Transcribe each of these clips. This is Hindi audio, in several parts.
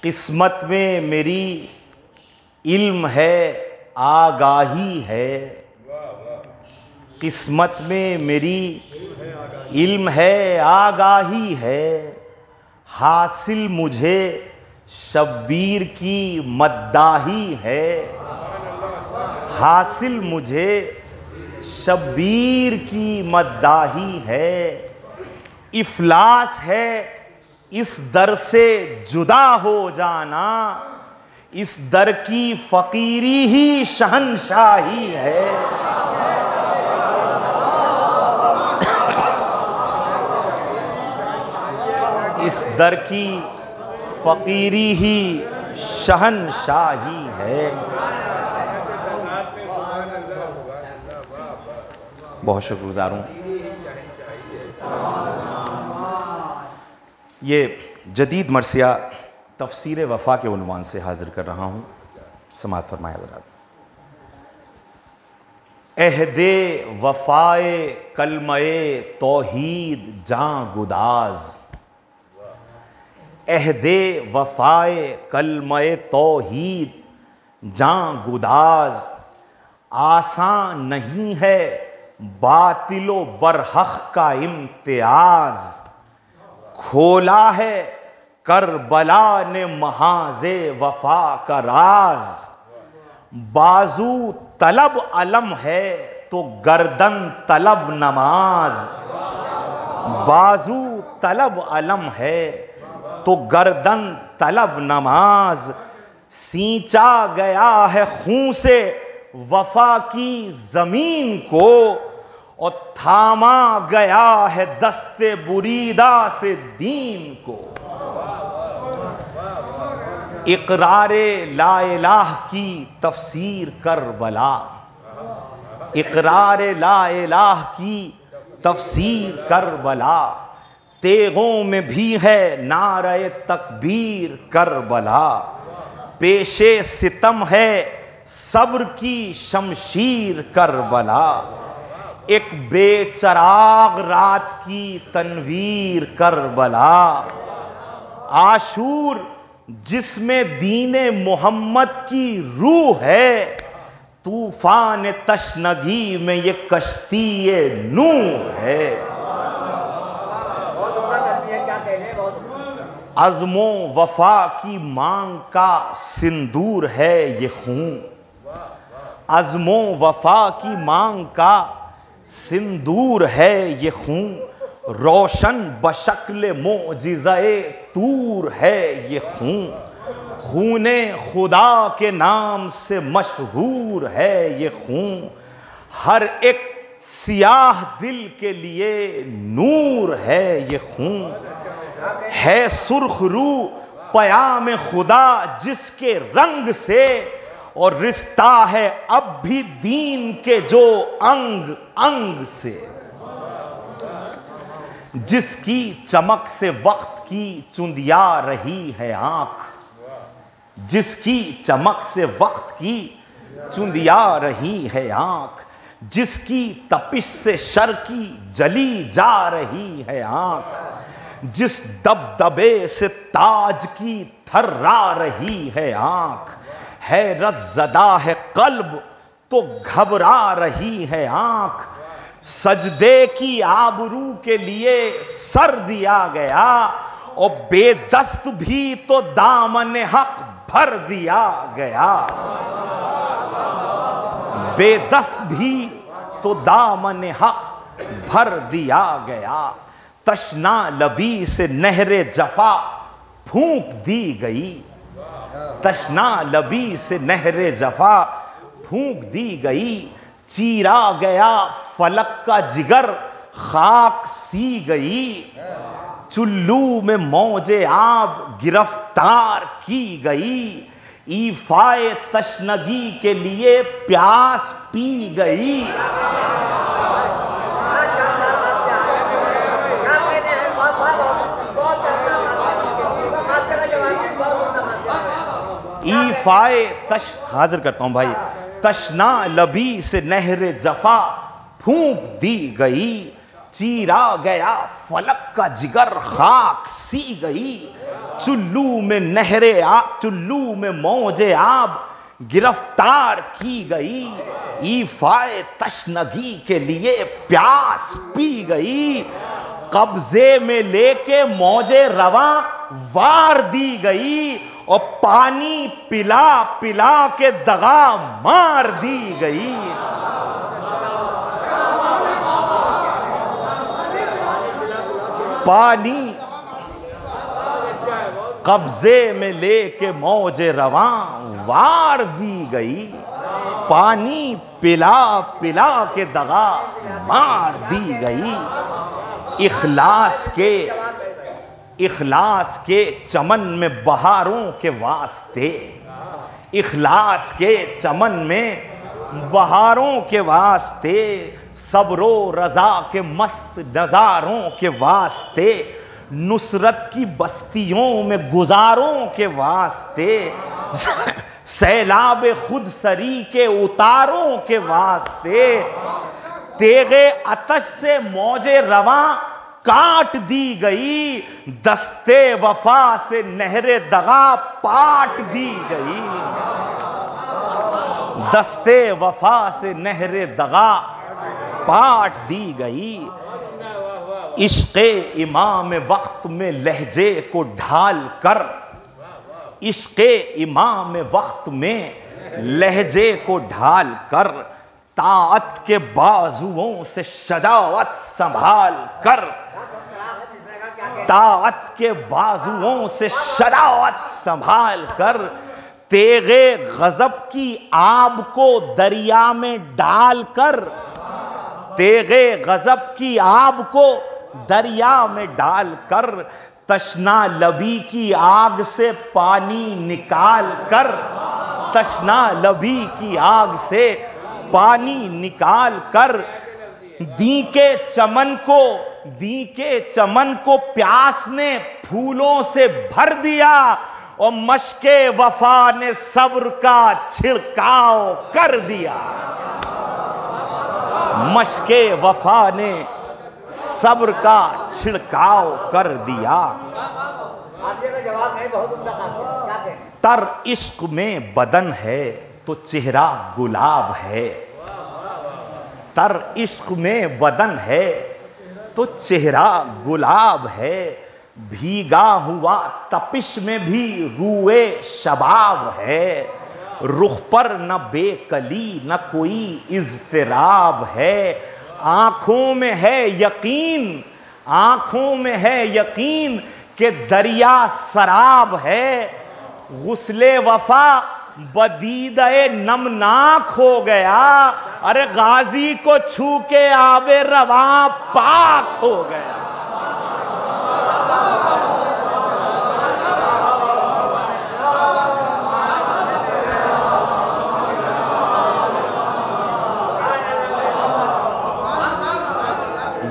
किस्मत में मेरी इल्म है आगाही है, किस्मत में मेरी इल्म है आगाही है, हासिल मुझे शब्बीर की मद्दाही है, हासिल मुझे शब्बीर की मद्दाही है। इफलास है इस दर से जुदा हो जाना, इस दर की फकीरी ही शहनशाही है। इस दर की फकीरी ही शहनशाही है। बहुत शुक्रगुजार हूँ। ये जदीद मरसिया तफसीर वफ़ा के उन्वान से हाजिर कर रहा हूँ। समाअत फरमाया ज़रा। अहदे वफ़ाए कलमे तौहीद जां गुदाज, अहदे वफ़ाए कलमे तौहीद जां गुदाज, आसान नहीं है बातिलो बरहक़ का इम्तियाज, खोला है करबला ने महाज़े वफ़ा का राज, बाजू तलब अलम है तो गर्दन तलब नमाज, बाजू तलब अलम है तो गर्दन तलब नमाज, सींचा गया है खून से वफा की ज़मीन को, और थामा गया है दस्ते बुरीदा से दीन को। इक़रारे ला इलाह की तफसीर करबला, इक़रारे ला इलाह की तफसीर करबला, तेगों में भी है नारे तकबीर करबला, पेशे सितम है सब्र की शमशीर करबला, एक बेचराग रात की तनवीर करबला, आशूर जिसमें दीने मोहम्मद की रूह है, तूफान तशनगी में ये कश्ती ये नूह है। अज़्मो वफा की मांग का सिंदूर है ये खून, अज़्मो वफा की मांग का सिंदूर है ये खून, रोशन बशक्ल मोजिज़े तूर है ये खून, खूने खुदा के नाम से मशहूर है ये खून, हर एक सियाह दिल के लिए नूर है ये खून, है सुर्ख रू पयाम खुदा जिसके रंग से, और रिश्ता है अब भी दीन के जो अंग अंग से, जिसकी चमक से वक्त की चुंदिया रही है आंख, जिसकी चमक से वक्त की चुंदिया रही है आंख, जिसकी तपिश से शर की जली जा रही है आंख, जिस दबदबे से ताज की थर्रा रही है आंख, हैरत ज़दा है कल्ब तो घबरा रही है आंख, सजदे की आबरू के लिए सर दिया गया, और बेदस्त भी तो दामन हक भर दिया गया, बेदस्त भी तो दामन हक भर दिया गया, तशना लबी से नहरे जफा फूंक दी गई, तशना लबी से नहरे जफा फूंक दी गई, चीरा गया फलक का जिगर खाक सी गई, चुल्लू में मौजे आब गिरफ्तार की गई, ईफाए तशनगी के लिए प्यास पी गई। ईफाए तश हाजिर करता हूं भाई, तशना लबी से नहरे जफा फूंक दी गई, चीरा गया फलक का जिगर खाक सी गई, चुल्लू में नहरे आब, चुल्लू में मौजे आब गिरफ्तार की गई, ईफाए तशनगी के लिए प्यास पी गई, कब्जे में लेके मौजे रवा वार दी गई, और पानी पिला पिला के दगा मार दी गई। पानी कब्जे में लेके मौजे रवा वार दी गई, पानी पिला पिला के दगा मार दी गई। इखलास के चमन में बहारों के वास्ते, इखलास के चमन में बहारों के वास्ते, सब्रो रजा के मस्त नज़ारों के वास्ते, नुसरत की बस्तियों में गुजारों के वास्ते, सैलाब खुद सरी के उतारों के वास्ते, तेगे अतश से मौजे रवा काट दी गई, दस्ते वफा से नहरे दगा पाट दी गई, दस्ते वफा से नहरे दगा पाट दी गई। इश्क़े इमाम वक्त में लहजे को ढाल कर, इश्क़े इमाम वक्त में लहजे को ढाल कर, ताअत के बाजुओं से शजावत संभाल कर, ताअत के बाजुओं से शजावत संभाल कर, तेगे गजब की आब को दरिया में डाल कर, तेगे गजब की आब को दरिया में डाल कर, तशना लबी की आग से पानी निकाल कर, तशना लबी की आग से पानी निकाल कर, दी के चमन को प्यास ने फूलों से भर दिया, और मशके वफा ने सब्र का छिड़काव कर दिया, मशके वफा ने सब्र का छिड़काव कर दिया। तर इश्क में बदन है तो चेहरा गुलाब है, तर इश्क में बदन है तो चेहरा गुलाब है, भीगा हुआ तपिश में भी रूए शबाब है, रुख पर न बेकली न कोई इज़्तिराब है, आँखों में है यकीन, आँखों में है यकीन कि दरिया सराब है, गुस्ले वफा बदीदे नमनाक हो गया, अरे गाजी को छू के आबे रवा पाक हो गया।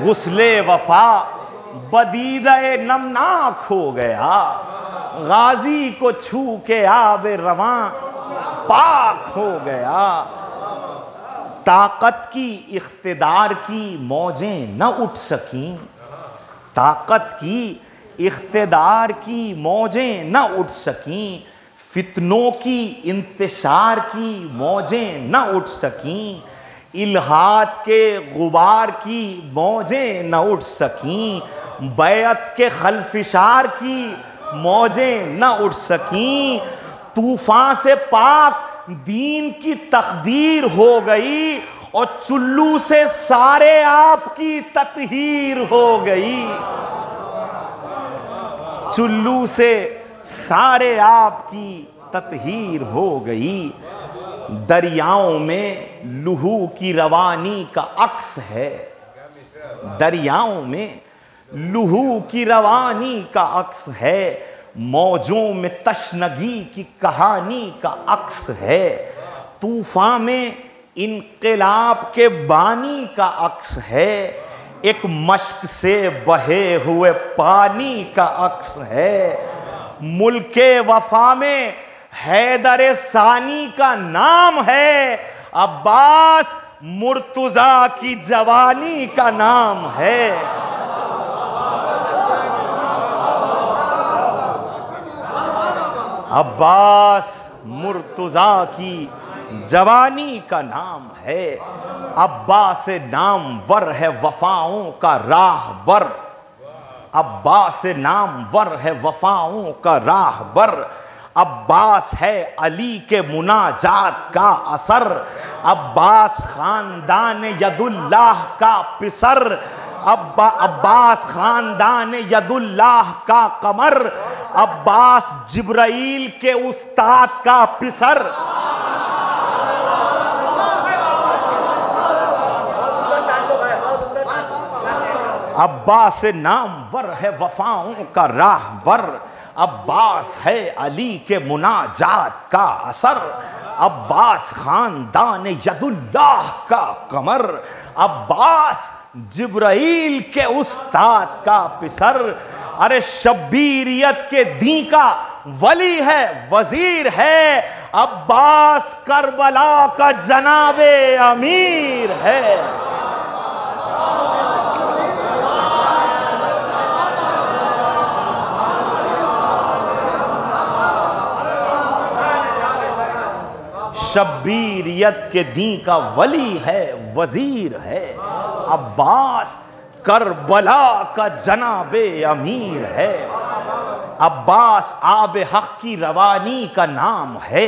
गुस्ले वफा बदीदे नमनाक हो गया, गाजी को छू के आबे रवा पाक हो गया। ताकत की इख्तिदार की मौजें न उठ सकीं, ताकत की इख्तिदार की मौजें न उठ सकीं, फितनों की इंतशार की मौजें न उठ सकीं, इल्हाद के गुबार की मौजें न उठ सकीं, बैत के खलफिशार की मौजें न उठ सकीं, तूफान से पाक दीन की तकदीर हो गई, और चुल्लू से सारे आपकी ततहीर हो गई, चुल्लू से सारे आपकी ततहीर हो गई। दरियाओं में लुहू की रवानी का अक्स है, दरियाओं में लुहू की रवानी का अक्स है, मौजों में तशनगी की कहानी का अक्स है, तूफान में इनकलाब के बानी का अक्स है, एक मश्क से बहे हुए पानी का अक्स है, मुल्के वफा में हैदर सानी का नाम है, अब्बास मुर्तुजा की जवानी का नाम है। अब्बास मुर्तज़ा की जवानी का नाम है। अब्बास नामवर है वफाओं का राहबर। अब्बास नामवर है वफाओं का राहबर। अब्बास है अली के मुनाजात का असर। अब्बास खानदान यदुल्लाह का पिसर। अब्बास खानदान यदुल्लाह का कमर। अब्बास जिब्राइल के उस्ताद का पिसर। अब्बास नामवर है वफाओं का राहबर। अब्बास है अली के मुनाजात का असर। अब्बास खानदान यदुल्लाह का कमर। अब्बास जिब्राइल के उस्ताद का पिसर। अरे शब्बीरियत के दी का वली है, वजीर है। अब्बास करबला का जनाबे अमीर है। शब्बीरियत के दी का वली है, वजीर है। अब्बास करबला का जनाबे अमीर है। अब्बास आब हक की रवानी का नाम है।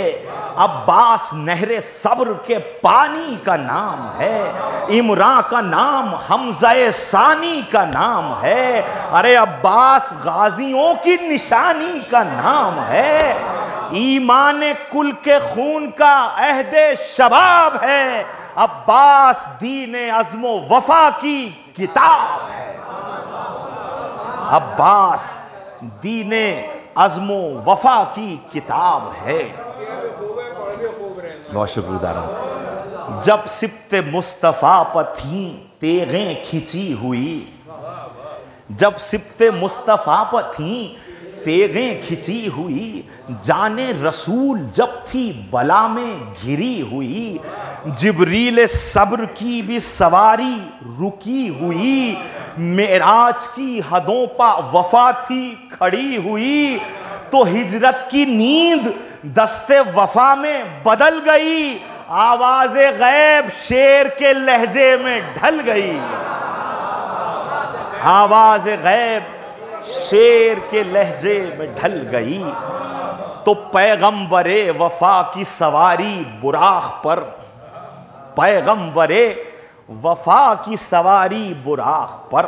अब्बास नहरे सब्र के पानी का नाम है। इमरा का नाम हमज़ा सानी का नाम है। अरे अब्बास गाजियों की निशानी का नाम है। ईमान कुल के खून का अहदे शबाब है। अब्बास दीन अज़्मो वफा की किताब है। अब्बास दीने अज़्मो वफा की किताब है। बहुत शुक्रगुज़ार हूँ। जब सिब्ते मुस्तफ़ा पर थी तेगें खिंची हुई। जब सिब्ते मुस्तफ़ा पर थी तेगें खिंची हुई। जाने रसूल जब थी बला में घिरी हुई। जिब्रील सब्र की भी सवारी रुकी हुई। मेराज की हदों पर वफा थी खड़ी हुई। तो हिजरत की नींद दस्ते वफा में बदल गई। आवाज़े गैब शेर के लहजे में ढल गई। आवाज़े गैब शेर के लहजे में ढल गई। तो पैगंबरे वफा की सवारी बुराख पर। पैगंबरे वफा की सवारी बुराख पर।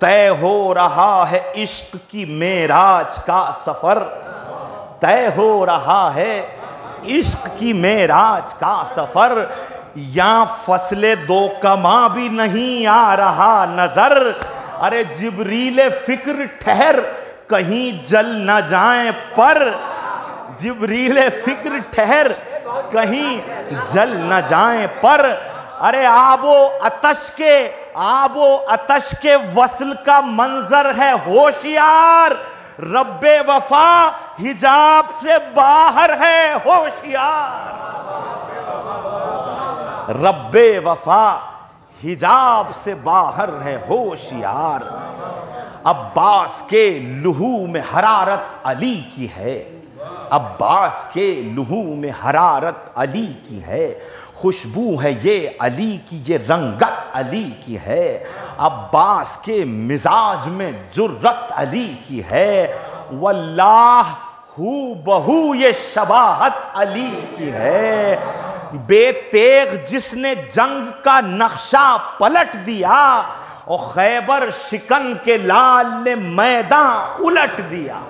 तय हो रहा है इश्क की मेराज का सफर। तय हो रहा है इश्क की मेराज का सफर। यहाँ फसले दो कमा भी नहीं आ रहा नजर। अरे जिब्रील फिक्र ठहर कहीं जल न जाए पर। जिब्रील फिक्र ठहर कहीं जल न जाए पर। अरे आबो अतश के वस्ल का मंजर है होशियार। रब्बे वफा हिजाब से बाहर है होशियार। रब्बे वफा हिजाब से बाहर है होशियार। अब्बास के लहू में हरारत अली की है। अब्बास के लहू में हरारत अली की है। खुशबू है ये अली की, ये रंगत अली की है। अब्बास के मिजाज में जुर्रत अली की है। वल्लाह हू बहू ये शबाहत अली की है। बेतेग जिसने जंग का नक्शा पलट दिया और खैबर शिकन के लाल ने मैदान उलट दिया।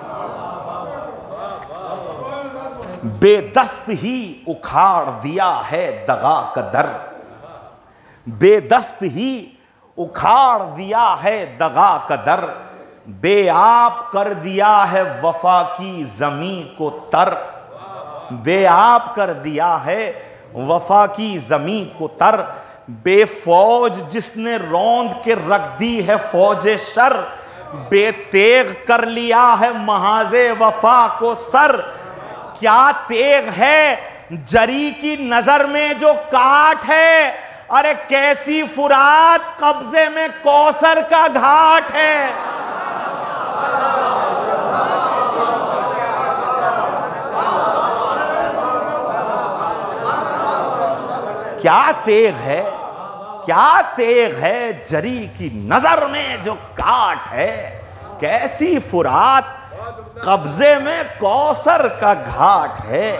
बेदस्त ही उखाड़ दिया है दगा का दर। बेदस्त ही उखाड़ दिया है दगा का दर। बेआब कर दिया है वफा की जमीन को तर। बेआब कर दिया है वफा की जमीन को तर। बेफौज जिसने रौंद के रख दी है फौजे शर। बेतेग कर लिया है महाजे वफा को सर। क्या तेग है जरी की नजर में जो काट है। अरे कैसी फुरात कब्जे में कौसर का घाट है। क्या तेग है, क्या तेग है जरी की नजर में जो काट है, कैसी फुरात कब्जे में कौसर का घाट है।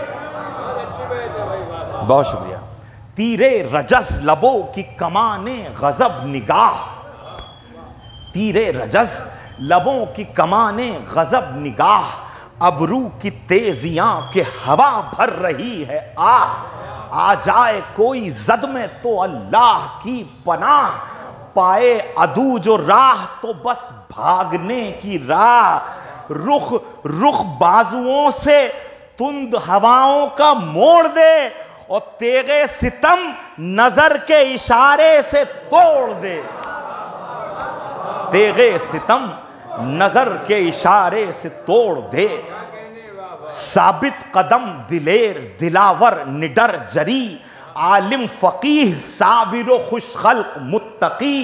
बहुत शुक्रिया। तीरे रजस लबों की कमाने गजब निगाह, तीरे रजस लबों की कमाने गजब निगाह, अबरू की तेजियां के हवा भर रही है आ जाए कोई जद में तो अल्लाह की पनाह, पाए अदू जो राह तो बस भागने की राह, रुख रुख बाजुओं से तुंद हवाओं का मोड़ दे, और तेगे सितम नजर के इशारे से तोड़ दे, तेगे सितम नजर के इशारे से तोड़ दे। साबित कदम दिलेर दिलावर निडर जरी, आलिम फकीह साबिर खुश खल्क मुत्तकी,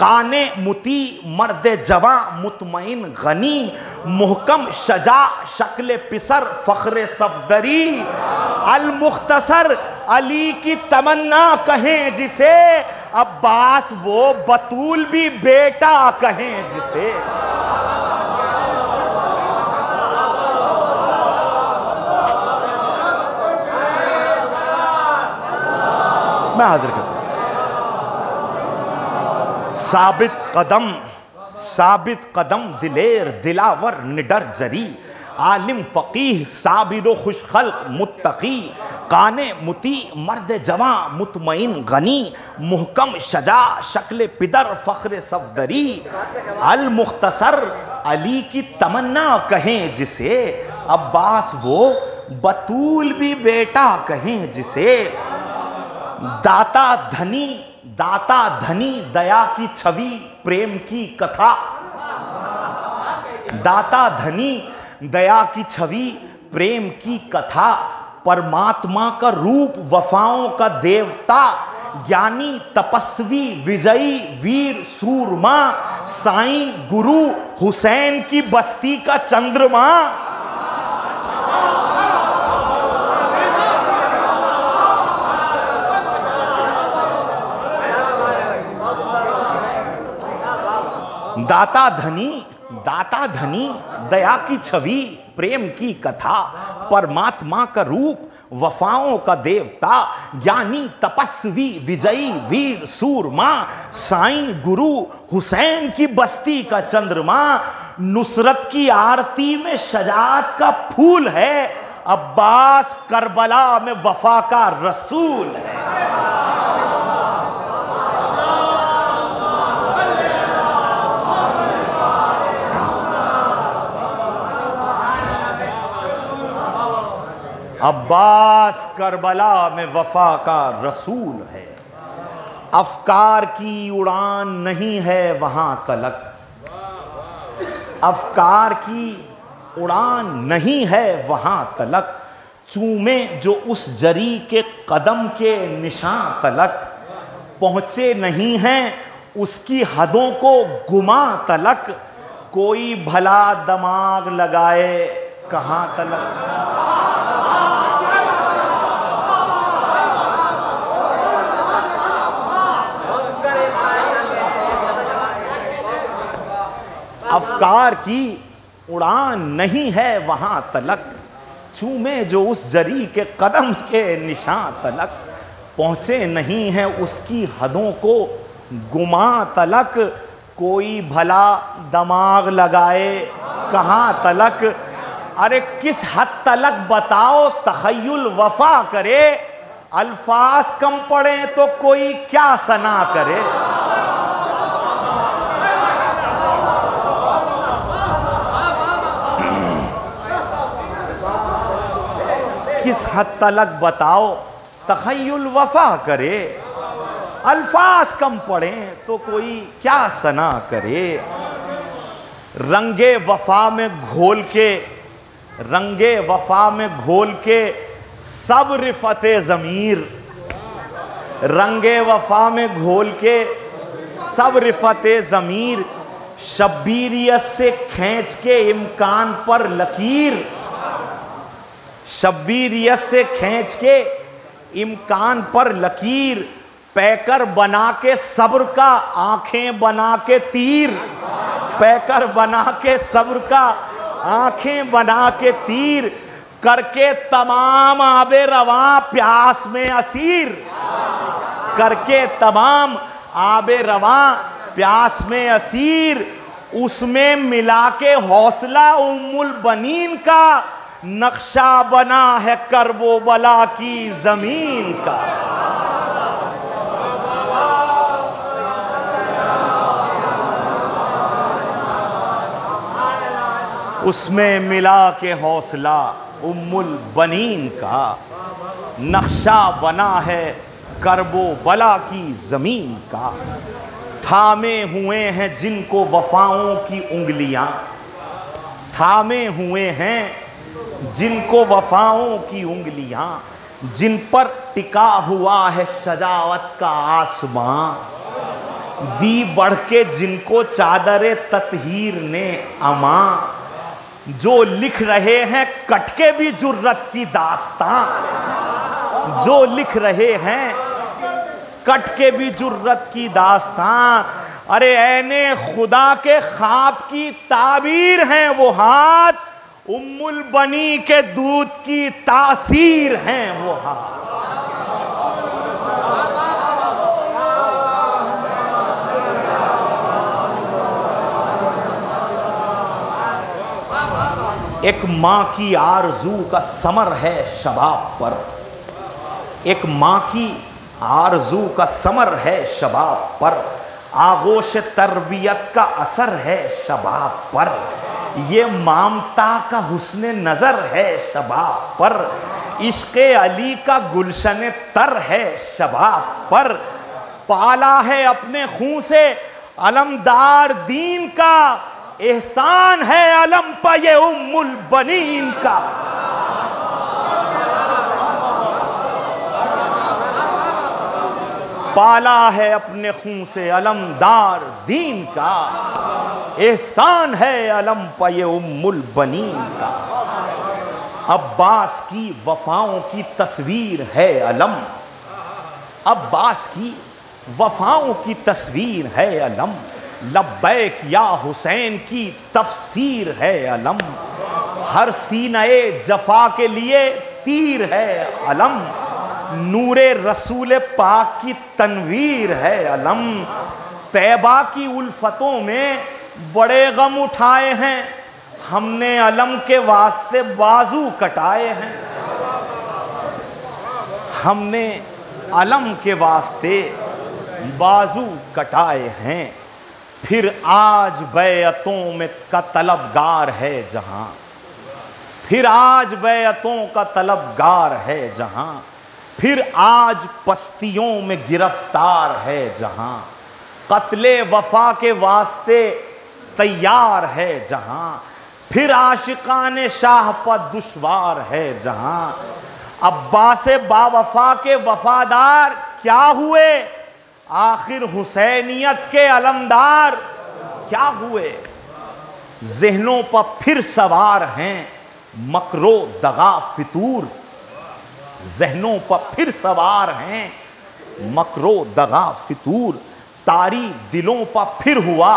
काने मुती मर्द जवां मुतमईन गनी, मुहकम शजा शक्ल पिसर फख्र सफदरी, अल मुख्तसर अली की तमन्ना कहें जिसे, अब्बास वो बतूल भी बेटा कहें जिसे। मैं हाजिर करता हूं। साबित कदम दिलेर दिलावर निडर जरी, आलिम फकीह साबिर खुश खल्क मुत्तकी, काने मुती मर्द जवां मुतमईन गनी, मुहकम शजा शक्ल पिदर फख्र सफदरी, अल मुख्तसर अली की तमन्ना कहें जिसे, अब्बास वो बतूल भी बेटा कहें जिसे। दाता धनी दया की छवि प्रेम की कथा, दाता धनी दया की छवि प्रेम की कथा, परमात्मा का रूप वफाओं का देवता, ज्ञानी तपस्वी विजयी वीर सूरमा, साईं गुरु हुसैन की बस्ती का चंद्रमा। दाता धनी दया की छवि प्रेम की कथा, परमात्मा का रूप वफाओं का देवता, ज्ञानी तपस्वी विजयी वीर सूरमा, साईं गुरु हुसैन की बस्ती का चंद्रमा, नुसरत की आरती में शजात का फूल है, अब्बास करबला में वफा का रसूल है। अब्बास करबला में वफा का रसूल है, अफकार की उड़ान नहीं है वहां तलक, अफकार की उड़ान नहीं है वहां तलक, चूमे जो उस जरी के कदम के निशान तलक, पहुंचे नहीं हैं उसकी हदों को गुमा तलक, कोई भला दिमाग लगाए कहां तलक। अफकार की उड़ान नहीं है वहां तलक, चूमे जो उस जरी के कदम के निशान तलक, पहुंचे नहीं हैं उसकी हदों को गुमा तलक, कोई भला दिमाग लगाए कहां तलक। अरे किस हद तलक बताओ तखय्युल वफा करे, अल्फाज कम पड़े तो कोई क्या सना करे। किस हद तलक बताओ तखय्युल वफा करे, अल्फाज कम पड़े तो कोई क्या सना करे। रंगे वफा में घोल के, रंगे वफा में घोल के सब रिफते ज़मीर, रंगे वफा में घोल के सब रिफते ज़मीर, शब्बीरियत से खींच के इम्कान पर लकीर, शब्बीरियत से खींच के इम्कान पर लकीर, पैकर बना के सब्र का, आंखें बना के तीर, पैकर बना के सब्र का, आंखें बना के तीर, करके तमाम आबे रवां प्यास में असीर, करके तमाम आबे रवां प्यास में असीर, उसमें मिला के हौसला उम्मुल बनीन का, नक्शा बना है करबो बला की जमीन का। उसमें मिला के हौसला उम्मुल बनीन का, नक्शा बना है करबो बला की जमीन का। थामे हुए हैं जिनको वफाओं की उंगलियां, थामे हुए हैं जिनको वफाओं की उंगलियां, जिन पर टिका हुआ है सजावत का आसमां, दी बढ़ के जिनको चादरे ततहीर ने अमा, जो लिख रहे हैं कटके भी जुर्रत की दास्तां, जो लिख रहे हैं कटके भी जुर्रत की दास्तां। अरे ऐने खुदा के ख्वाब की ताबीर हैं वो हाथ, उम्मुल बनी के दूध की तासीर हैं वो हाथ। एक माँ की आरजू का समर है शबाब पर, एक माँ की आरजू का समर है शबाब पर, आगोश तरबियत का असर है शबाब पर, ये मामता का हुस्न नज़र है शबाब पर, इश्क़े अली का गुलशन तर है शबाब पर, पाला है अपने खून से अलमदार दीन का, एहसान है अलम पर ये उम्मुल बनीन का। पाला है अपने खून से अलमदार दीन का, एहसान है अलम पर ये उम्मुल बनीन का। अब्बास की वफाओं की तस्वीर है अलम, अब्बास की वफाओं की तस्वीर है अलम, लब्बैक या हुसैन की तफसीर है अलम, हर सीने जफा के लिए तीर है अलम, नूरे रसूल पाक की तनवीर है अलम। तैबा की उल्फतों में बड़े गम उठाए हैं, हमने अलम के वास्ते बाजू कटाए हैं, हमने अलम के वास्ते बाजू कटाए हैं। फिर आज बैअतों में का तलबगार है जहां, फिर आज बैअतों का तलबगार है जहां, फिर आज पस्तियों में गिरफ्तार है जहां, कत्ले वफा के वास्ते तैयार है जहां, फिर आशिकाने शाह पर दुश्वार है जहां। अब्बास बावफा के वफादार क्या हुए, आखिर हुसैनियत के अलमदार क्या हुए। ज़हनों पर फिर सवार हैं मकरो दगा फितूर, ज़हनों पर फिर सवार हैं मकरो दगा फितूर, तारी दिलों पर फिर हुआ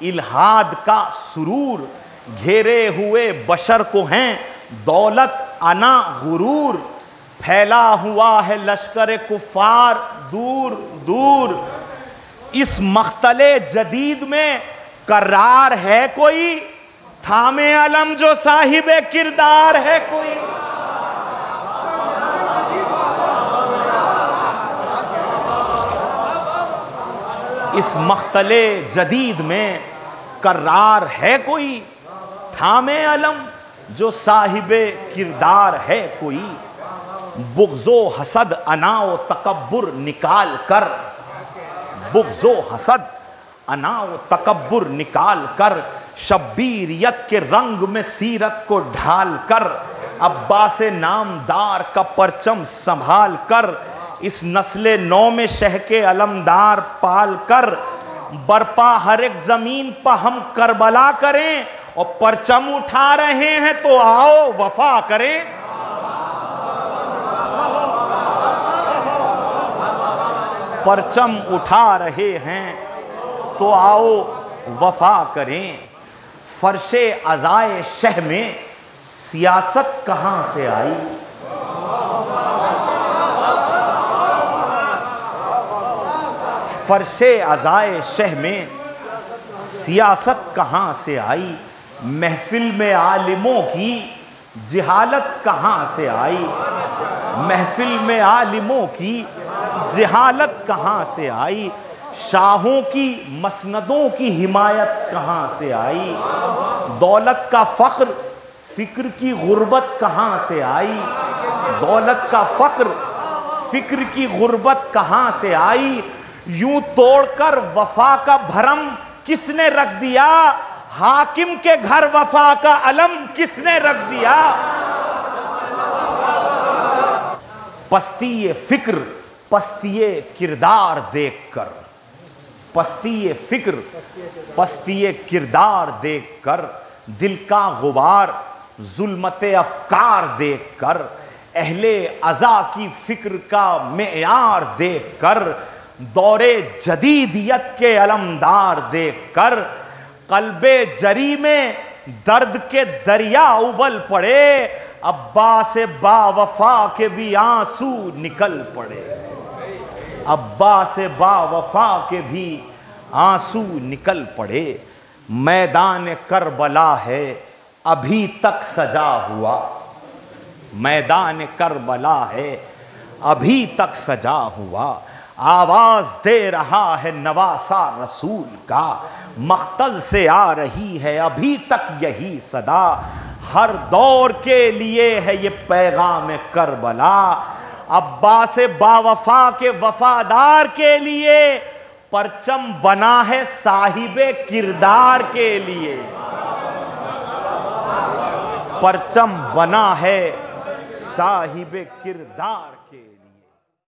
इल्हाद का सुरूर, घेरे हुए बशर को हैं दौलत अना गुरूर, फैला हुआ है लश्कर कुफार दूर दूर। इस मख्तले जदीद में करार है कोई, थामे अलम जो साहिबे किरदार है कोई। इस मख्तले जदीद में करार है कोई, थामे अलम जो साहिबे किरदार है कोई। बुग़्ज़ो हसद अनाओ तकब्बुर निकाल कर, बुग़्ज़ो हसद अनाओ तकब्बुर निकाल कर, शब्बीरियत के रंग में सीरत को ढाल कर, अब्बास नामदार का परचम संभाल कर, इस नस्ले नौ में शह के अलमदार पाल कर, बरपा हर एक ज़मीन पर हम करबला करें, और परचम उठा रहे हैं तो आओ वफा करें। परचम उठा रहे हैं तो आओ वफा करें। फर्शे अज़ाए शह में सियासत कहाँ से आई? फर्शे अज़ाए शह में सियासत कहाँ से आई? महफिल में आलिमों की जिहालत कहाँ से आई? महफिल में आलिमों की जिहालत कहाँ से आई? शाहों की मसनदों की हिमायत कहाँ से आई? दौलत का फ़ख्र फ़िक्र की गुर्बत कहाँ से आई? दौलत का फ़ख्र फ़िक्र की गुर्बत कहाँ से आई? यूं तोड़कर वफा का भरम किसने रख दिया? हाकिम के घर वफा का अलम किसने रख दिया? पस्ती फिक्र पस्ती किरदार देखकर, पस्ती फिक्र पस्ती किरदार देखकर, दिल का गुबार जुल्मत अफकार देखकर, अहले अज़ा की फिक्र का मेयार देखकर, दौरे जदीदियत के अलमदार देखकर, कल्बे जरी में दर्द के दरिया उबल पड़े, अब्बास बावफा के भी आंसू निकल पड़े। अब्बास बावफा के भी आंसू निकल पड़े। मैदान करबला है अभी तक सजा हुआ, मैदान करबला है अभी तक सजा हुआ। आवाज दे रहा है नवासा रसूल का, मख्तल से आ रही है अभी तक यही सदा। हर दौर के लिए है ये पैगाम करबला, अब्बास बावफा के वफादार के लिए, परचम बना है साहिबे किरदार के लिए। परचम बना है साहिबे किरदार के लिए।